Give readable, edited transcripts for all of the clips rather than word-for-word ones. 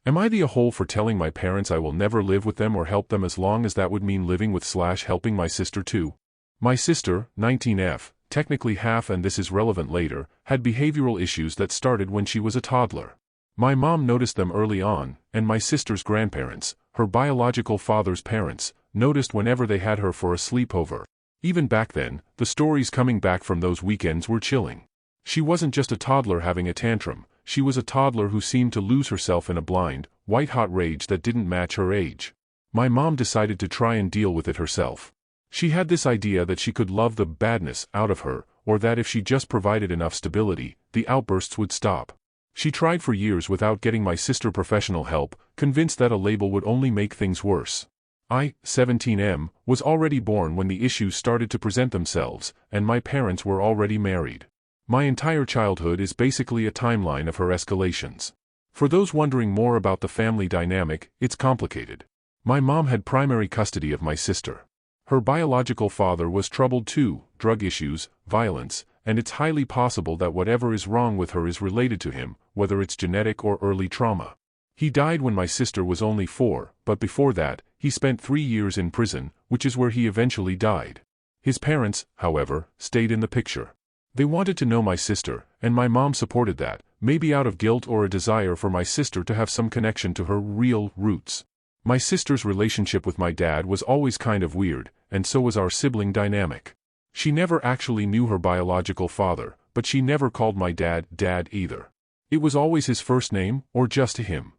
Am I the a-hole for telling my parents I will never live with them or help them as long as that would mean living with / helping my sister too? My sister, 19F, technically half and this is relevant later, had behavioral issues that started when she was a toddler. My mom noticed them early on, and my sister's grandparents, her biological father's parents, noticed whenever they had her for a sleepover. Even back then, the stories coming back from those weekends were chilling. She wasn't just a toddler having a tantrum, she was a toddler who seemed to lose herself in a blind, white-hot rage that didn't match her age. My mom decided to try and deal with it herself. She had this idea that she could love the badness out of her, or that if she just provided enough stability, the outbursts would stop. She tried for years without getting my sister professional help, convinced that a label would only make things worse. I, 17M, was already born when the issues started to present themselves, and my parents were already married. My entire childhood is basically a timeline of her escalations. For those wondering more about the family dynamic, it's complicated. My mom had primary custody of my sister. Her biological father was troubled too, drug issues, violence, and it's highly possible that whatever is wrong with her is related to him, whether it's genetic or early trauma. He died when my sister was only 4, but before that, he spent 3 years in prison, which is where he eventually died. His parents, however, stayed in the picture. They wanted to know my sister, and my mom supported that, maybe out of guilt or a desire for my sister to have some connection to her real roots. My sister's relationship with my dad was always kind of weird, and so was our sibling dynamic. She never actually knew her biological father, but she never called my dad Dad either. It was always his first name, or just him.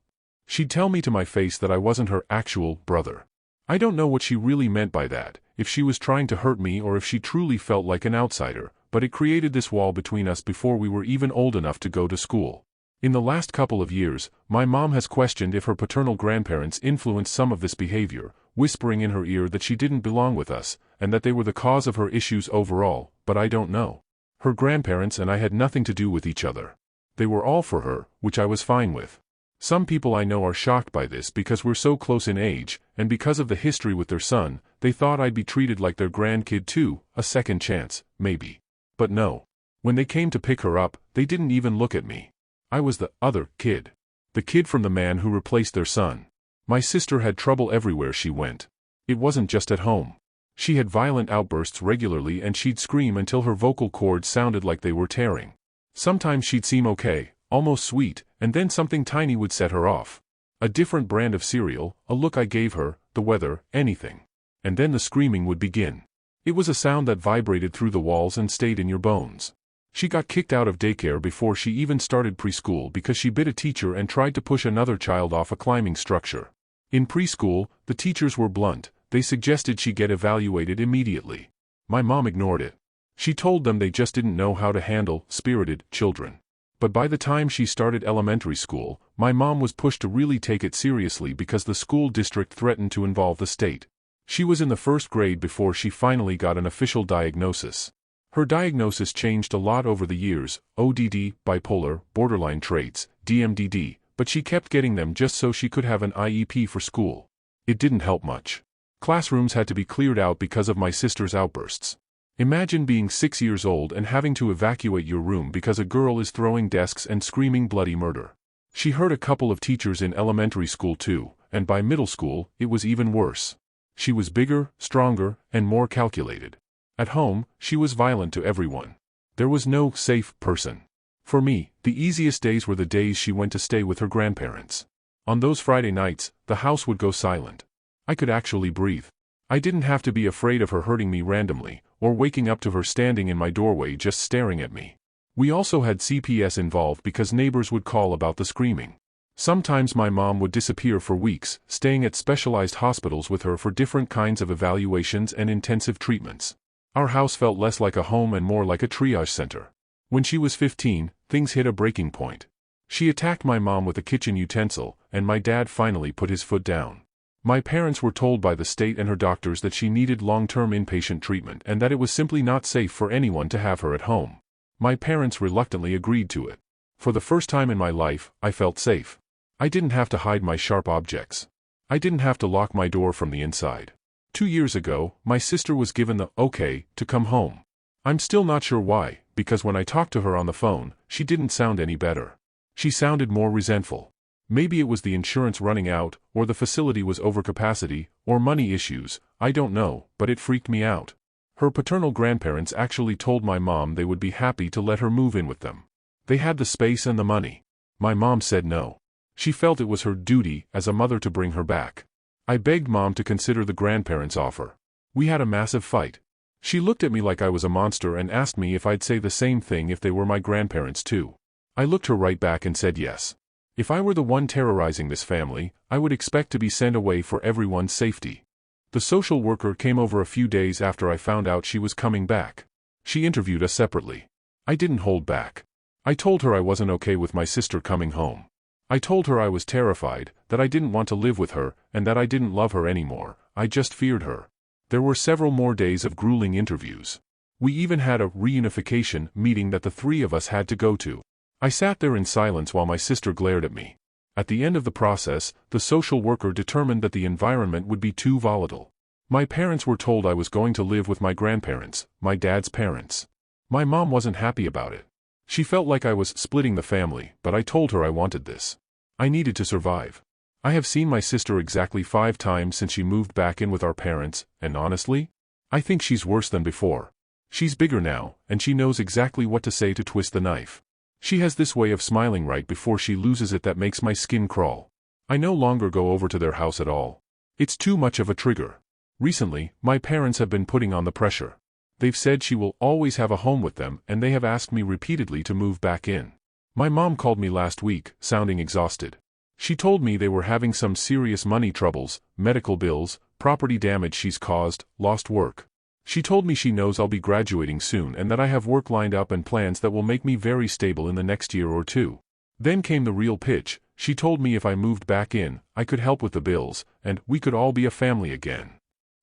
She'd tell me to my face that I wasn't her actual brother. I don't know what she really meant by that, if she was trying to hurt me or if she truly felt like an outsider, but it created this wall between us before we were even old enough to go to school. In the last couple of years, my mom has questioned if her paternal grandparents influenced some of this behavior, whispering in her ear that she didn't belong with us, and that they were the cause of her issues overall, but I don't know. Her grandparents and I had nothing to do with each other. They were all for her, which I was fine with. Some people I know are shocked by this because we're so close in age, and because of the history with their son, they thought I'd be treated like their grandkid too, a second chance, maybe. But no. When they came to pick her up, they didn't even look at me. I was the other kid. The kid from the man who replaced their son. My sister had trouble everywhere she went. It wasn't just at home. She had violent outbursts regularly and she'd scream until her vocal cords sounded like they were tearing. Sometimes she'd seem okay, almost sweet, and then something tiny would set her off. A different brand of cereal, a look I gave her, the weather, anything. And then the screaming would begin. It was a sound that vibrated through the walls and stayed in your bones. She got kicked out of daycare before she even started preschool because she bit a teacher and tried to push another child off a climbing structure. In preschool, the teachers were blunt. They suggested she get evaluated immediately. My mom ignored it. She told them they just didn't know how to handle spirited children. But by the time she started elementary school, my mom was pushed to really take it seriously because the school district threatened to involve the state. She was in the 1st grade before she finally got an official diagnosis. Her diagnosis changed a lot over the years, ODD, bipolar, borderline traits, DMDD, but she kept getting them just so she could have an IEP for school. It didn't help much. Classrooms had to be cleared out because of my sister's outbursts. Imagine being 6 years old and having to evacuate your room because a girl is throwing desks and screaming bloody murder. She hurt a couple of teachers in elementary school too, and by middle school, it was even worse. She was bigger, stronger, and more calculated. At home, she was violent to everyone. There was no safe person. For me, the easiest days were the days she went to stay with her grandparents. On those Friday nights, the house would go silent. I could actually breathe. I didn't have to be afraid of her hurting me randomly, or waking up to her standing in my doorway just staring at me. We also had CPS involved because neighbors would call about the screaming. Sometimes my mom would disappear for weeks, staying at specialized hospitals with her for different kinds of evaluations and intensive treatments. Our house felt less like a home and more like a triage center. When she was 15, things hit a breaking point. She attacked my mom with a kitchen utensil, and my dad finally put his foot down. My parents were told by the state and her doctors that she needed long-term inpatient treatment and that it was simply not safe for anyone to have her at home. My parents reluctantly agreed to it. For the first time in my life, I felt safe. I didn't have to hide my sharp objects. I didn't have to lock my door from the inside. 2 years ago, my sister was given the okay to come home. I'm still not sure why, because when I talked to her on the phone, she didn't sound any better. She sounded more resentful. Maybe it was the insurance running out, or the facility was overcapacity, or money issues, I don't know, but it freaked me out. Her paternal grandparents actually told my mom they would be happy to let her move in with them. They had the space and the money. My mom said no. She felt it was her duty as a mother to bring her back. I begged Mom to consider the grandparents' offer. We had a massive fight. She looked at me like I was a monster and asked me if I'd say the same thing if they were my grandparents too. I looked her right back and said yes. If I were the one terrorizing this family, I would expect to be sent away for everyone's safety. The social worker came over a few days after I found out she was coming back. She interviewed us separately. I didn't hold back. I told her I wasn't okay with my sister coming home. I told her I was terrified, that I didn't want to live with her, and that I didn't love her anymore, I just feared her. There were several more days of grueling interviews. We even had a reunification meeting that the three of us had to go to. I sat there in silence while my sister glared at me. At the end of the process, the social worker determined that the environment would be too volatile. My parents were told I was going to live with my grandparents, my dad's parents. My mom wasn't happy about it. She felt like I was splitting the family, but I told her I wanted this. I needed to survive. I have seen my sister exactly 5 times since she moved back in with our parents, and honestly, I think she's worse than before. She's bigger now, and she knows exactly what to say to twist the knife. She has this way of smiling right before she loses it that makes my skin crawl. I no longer go over to their house at all. It's too much of a trigger. Recently, my parents have been putting on the pressure. They've said she will always have a home with them, and they have asked me repeatedly to move back in. My mom called me last week, sounding exhausted. She told me they were having some serious money troubles, medical bills, property damage she's caused, lost work. She told me she knows I'll be graduating soon and that I have work lined up and plans that will make me very stable in the next year or two. Then came the real pitch. She told me if I moved back in, I could help with the bills, and we could all be a family again.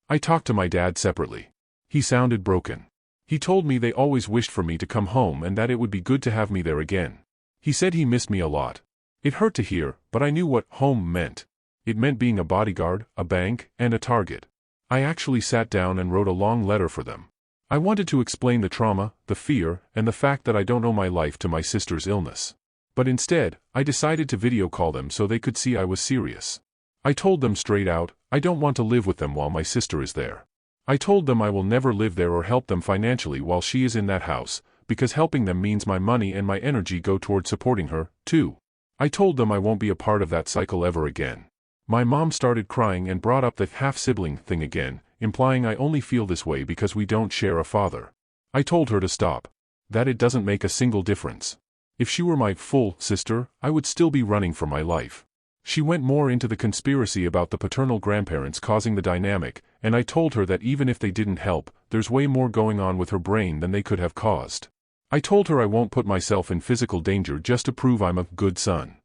I talked to my dad separately. He sounded broken. He told me they always wished for me to come home and that it would be good to have me there again. He said he missed me a lot. It hurt to hear, but I knew what home meant. It meant being a bodyguard, a bank, and a target. I actually sat down and wrote a long letter for them. I wanted to explain the trauma, the fear, and the fact that I don't owe my life to my sister's illness. But instead, I decided to video call them so they could see I was serious. I told them straight out, I don't want to live with them while my sister is there. I told them I will never live there or help them financially while she is in that house, because helping them means my money and my energy go toward supporting her, too. I told them I won't be a part of that cycle ever again. My mom started crying and brought up the half-sibling thing again, implying I only feel this way because we don't share a father. I told her to stop. That it doesn't make a single difference. If she were my full sister, I would still be running for my life. She went more into the conspiracy about the paternal grandparents causing the dynamic, and I told her that even if they didn't help, there's way more going on with her brain than they could have caused. I told her I won't put myself in physical danger just to prove I'm a good son.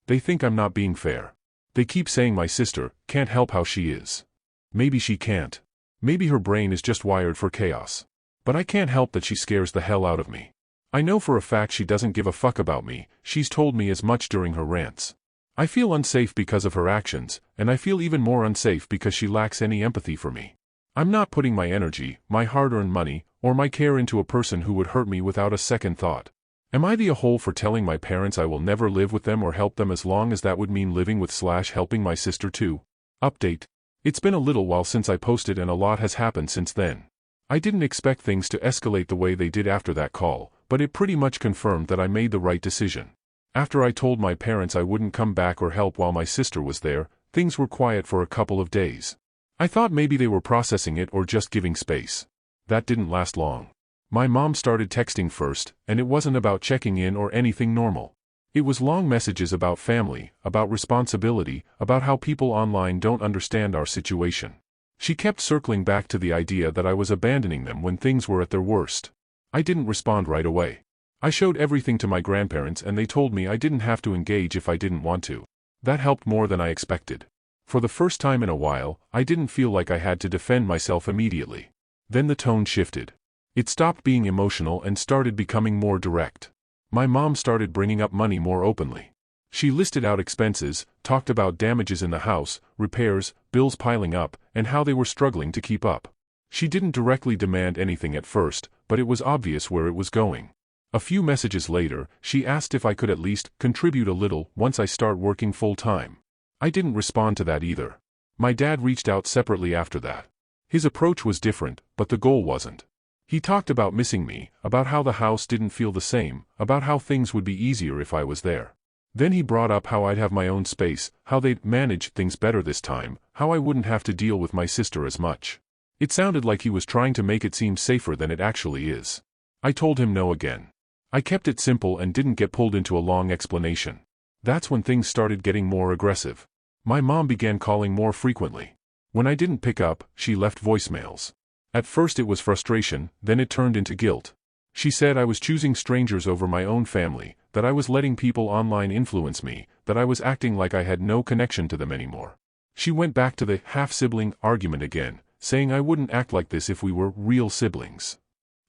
They think I'm not being fair. They keep saying my sister can't help how she is. Maybe she can't. Maybe her brain is just wired for chaos. But I can't help that she scares the hell out of me. I know for a fact she doesn't give a fuck about me. She's told me as much during her rants. I feel unsafe because of her actions, and I feel even more unsafe because she lacks any empathy for me. I'm not putting my energy, my hard-earned money, or my care into a person who would hurt me without a second thought. Am I the a-hole for telling my parents I will never live with them or help them as long as that would mean living with / helping my sister too? Update. It's been a little while since I posted and a lot has happened since then. I didn't expect things to escalate the way they did after that call, but it pretty much confirmed that I made the right decision. After I told my parents I wouldn't come back or help while my sister was there, things were quiet for a couple of days. I thought maybe they were processing it or just giving space. That didn't last long. My mom started texting first, and it wasn't about checking in or anything normal. It was long messages about family, about responsibility, about how people online don't understand our situation. She kept circling back to the idea that I was abandoning them when things were at their worst. I didn't respond right away. I showed everything to my grandparents and they told me I didn't have to engage if I didn't want to. That helped more than I expected. For the first time in a while, I didn't feel like I had to defend myself immediately. Then the tone shifted. It stopped being emotional and started becoming more direct. My mom started bringing up money more openly. She listed out expenses, talked about damages in the house, repairs, bills piling up, and how they were struggling to keep up. She didn't directly demand anything at first, but it was obvious where it was going. A few messages later, she asked if I could at least contribute a little once I start working full-time. I didn't respond to that either. My dad reached out separately after that. His approach was different, but the goal wasn't. He talked about missing me, about how the house didn't feel the same, about how things would be easier if I was there. Then he brought up how I'd have my own space, how they'd manage things better this time, how I wouldn't have to deal with my sister as much. It sounded like he was trying to make it seem safer than it actually is. I told him no again. I kept it simple and didn't get pulled into a long explanation. That's when things started getting more aggressive. My mom began calling more frequently. When I didn't pick up, she left voicemails. At first it was frustration, then it turned into guilt. She said I was choosing strangers over my own family, that I was letting people online influence me, that I was acting like I had no connection to them anymore. She went back to the half-sibling argument again, saying I wouldn't act like this if we were real siblings.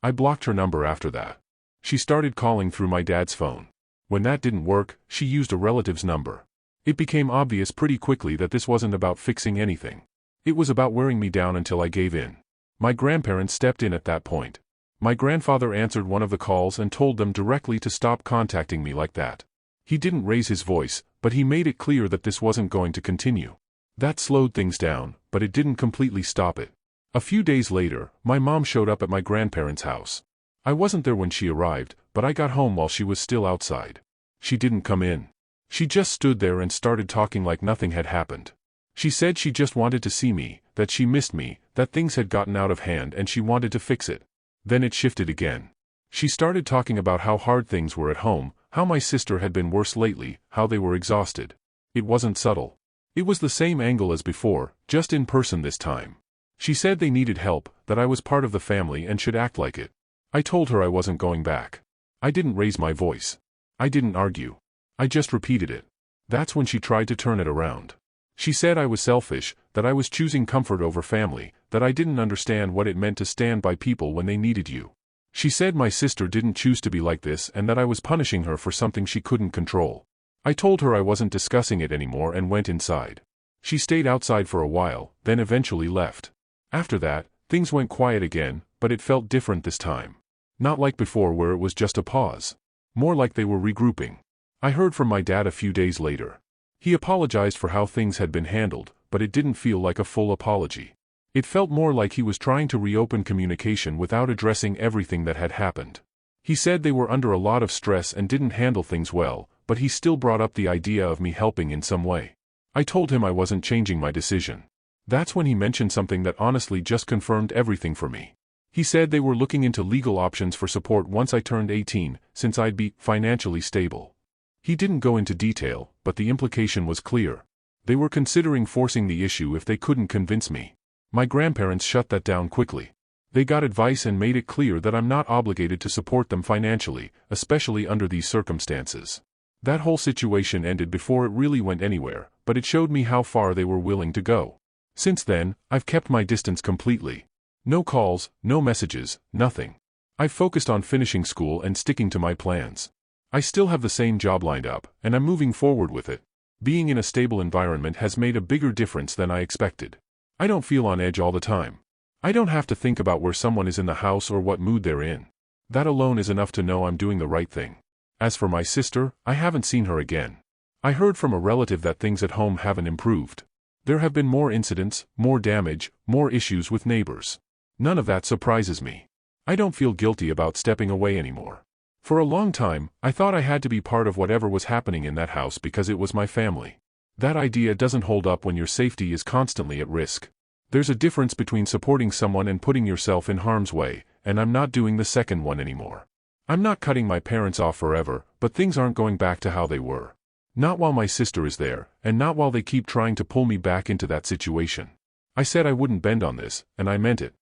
I blocked her number after that. She started calling through my dad's phone. When that didn't work, she used a relative's number. It became obvious pretty quickly that this wasn't about fixing anything. It was about wearing me down until I gave in. My grandparents stepped in at that point. My grandfather answered one of the calls and told them directly to stop contacting me like that. He didn't raise his voice, but he made it clear that this wasn't going to continue. That slowed things down, but it didn't completely stop it. A few days later, my mom showed up at my grandparents' house. I wasn't there when she arrived, but I got home while she was still outside. She didn't come in. She just stood there and started talking like nothing had happened. She said she just wanted to see me, that she missed me, that things had gotten out of hand and she wanted to fix it. Then it shifted again. She started talking about how hard things were at home, how my sister had been worse lately, how they were exhausted. It wasn't subtle. It was the same angle as before, just in person this time. She said they needed help, that I was part of the family and should act like it. I told her I wasn't going back. I didn't raise my voice. I didn't argue. I just repeated it. That's when she tried to turn it around. She said I was selfish, that I was choosing comfort over family, that I didn't understand what it meant to stand by people when they needed you. She said my sister didn't choose to be like this and that I was punishing her for something she couldn't control. I told her I wasn't discussing it anymore and went inside. She stayed outside for a while, then eventually left. After that, things went quiet again, but it felt different this time. Not like before where it was just a pause. More like they were regrouping. I heard from my dad a few days later. He apologized for how things had been handled, but it didn't feel like a full apology. It felt more like he was trying to reopen communication without addressing everything that had happened. He said they were under a lot of stress and didn't handle things well, but he still brought up the idea of me helping in some way. I told him I wasn't changing my decision. That's when he mentioned something that honestly just confirmed everything for me. He said they were looking into legal options for support once I turned 18, since I'd be financially stable. He didn't go into detail, but the implication was clear. They were considering forcing the issue if they couldn't convince me. My grandparents shut that down quickly. They got advice and made it clear that I'm not obligated to support them financially, especially under these circumstances. That whole situation ended before it really went anywhere, but it showed me how far they were willing to go. Since then, I've kept my distance completely. No calls, no messages, nothing. I've focused on finishing school and sticking to my plans. I still have the same job lined up, and I'm moving forward with it. Being in a stable environment has made a bigger difference than I expected. I don't feel on edge all the time. I don't have to think about where someone is in the house or what mood they're in. That alone is enough to know I'm doing the right thing. As for my sister, I haven't seen her again. I heard from a relative that things at home haven't improved. There have been more incidents, more damage, more issues with neighbors. None of that surprises me. I don't feel guilty about stepping away anymore. For a long time, I thought I had to be part of whatever was happening in that house because it was my family. That idea doesn't hold up when your safety is constantly at risk. There's a difference between supporting someone and putting yourself in harm's way, and I'm not doing the second one anymore. I'm not cutting my parents off forever, but things aren't going back to how they were. Not while my sister is there, and not while they keep trying to pull me back into that situation. I said I wouldn't bend on this, and I meant it.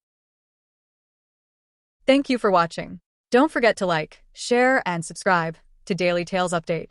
Thank you for watching. Don't forget to like, share, and subscribe to Daily Tales Update.